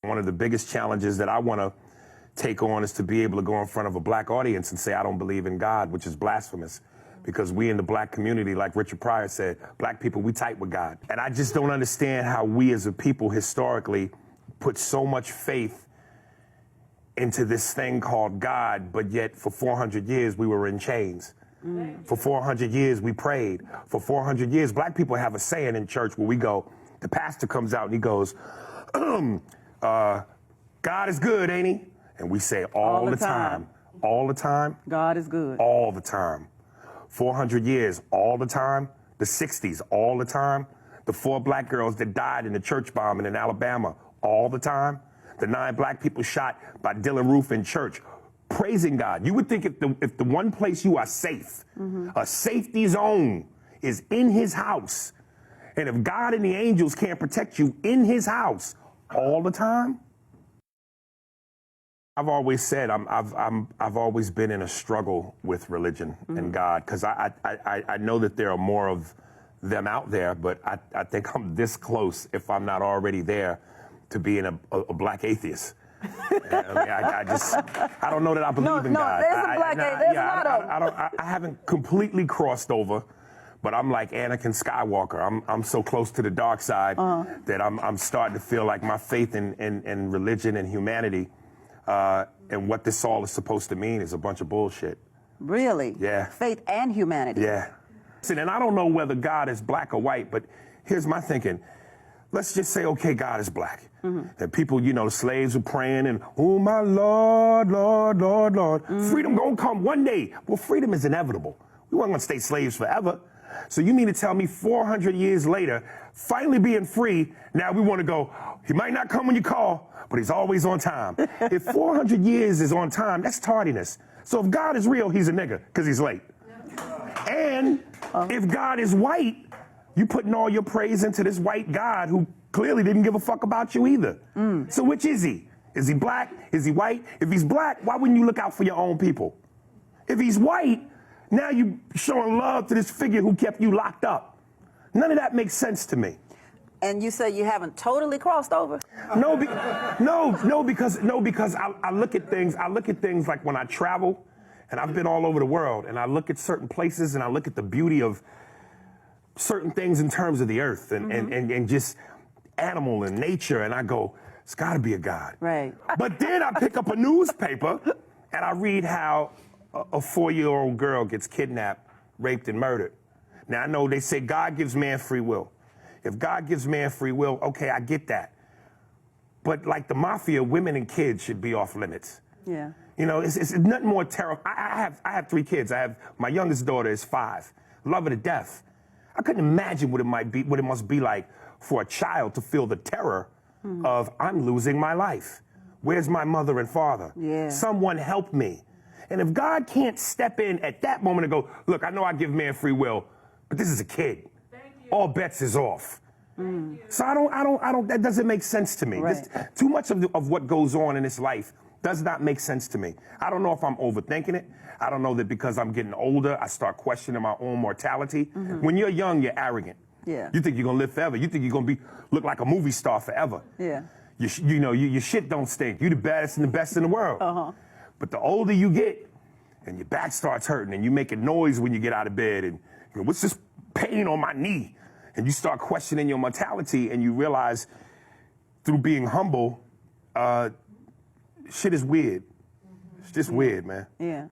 One of the biggest challenges that I want to take on is to be able to go in front of a black audience and say, I don't believe in God, which is blasphemous. Because we in the black community, like Richard Pryor said, black people, we tight with God. And I just don't understand how we as a people historically put so much faith into this thing called God, but yet for 400 years we were in chains. For 400 years we prayed. For 400 years, black people have a saying in church where we go, the pastor comes out and he goes, God is good, ain't he? And we say all the time. All the time. God is good. All the time. 400 years, all the time. The 60s, all the time. The 4 black girls that died in the church bombing in Alabama, all the time. The 9 black people shot by Dylann Roof in church, praising God. You would think if the one place you are safe, a safety zone, is in his house, and if God and the angels can't protect you in his house all the time. I've always said I've always been in a struggle with religion and God, because I know that there are more of them out there, but I think I'm this close, if I'm not already there, to being a black atheist. I don't know that I believe in God. There's a black atheist. There's a lot of them. I haven't completely crossed over, but I'm like Anakin Skywalker. I'm so close to the dark side that I'm starting to feel like my faith in religion and humanity and what this all is supposed to mean is a bunch of bullshit. Really? Yeah. Faith and humanity. Yeah. Listen, and I don't know whether God is black or white, but here's my thinking. Let's just say, okay, God is black. And people, you know, slaves were praying and, oh, my Lord, Lord, Lord, Lord. Freedom gonna come one day. Well, freedom is inevitable. We weren't gonna stay slaves forever. So you mean to tell me 400 years later, finally being free, now we want to go, he might not come when you call, but he's always on time. If 400 years is on time, that's tardiness. So if God is real, he's a nigga because he's late. And if God is white, you putting all your praise into this white God who clearly didn't give a fuck about you either. So which is he? Is he black? Is he white? If he's black, why wouldn't you look out for your own people? If he's white, now you showing love to this figure who kept you locked up. None of that makes sense to me. And you say you haven't totally crossed over? No, because I look at things like when I travel, and I've been all over the world, and I look at certain places and I look at the beauty of certain things in terms of the earth and just animal and nature, and I go, it's gotta be a God. Right. But then I pick up a newspaper and I read how a 4-year-old girl gets kidnapped, raped, and murdered. Now I know they say God gives man free will. If God gives man free will, okay, I get that. But like the mafia, women and kids should be off limits. Yeah. You know, it's nothing more terrible. I have 3 kids. My youngest daughter is 5. Love her to death. I couldn't imagine what it must be like for a child to feel the terror of I'm losing my life. Where's my mother and father? Yeah. Someone help me. And if God can't step in at that moment and go, look, I know I give man free will, but this is a kid. All bets is off. So I don't, that doesn't make sense to me. Right. Too much of what goes on in this life does not make sense to me. I don't know if I'm overthinking it. I don't know that because I'm getting older, I start questioning my own mortality. When you're young, you're arrogant. Yeah. You think you're gonna live forever. You think you're gonna look like a movie star forever. Yeah. You know, your shit don't stink. You're the baddest and the best in the world. But the older you get, and your back starts hurting, and you making noise when you get out of bed, and you know, what's this pain on my knee? And you start questioning your mortality, and you realize through being humble, shit is weird. It's just weird, man. Yeah.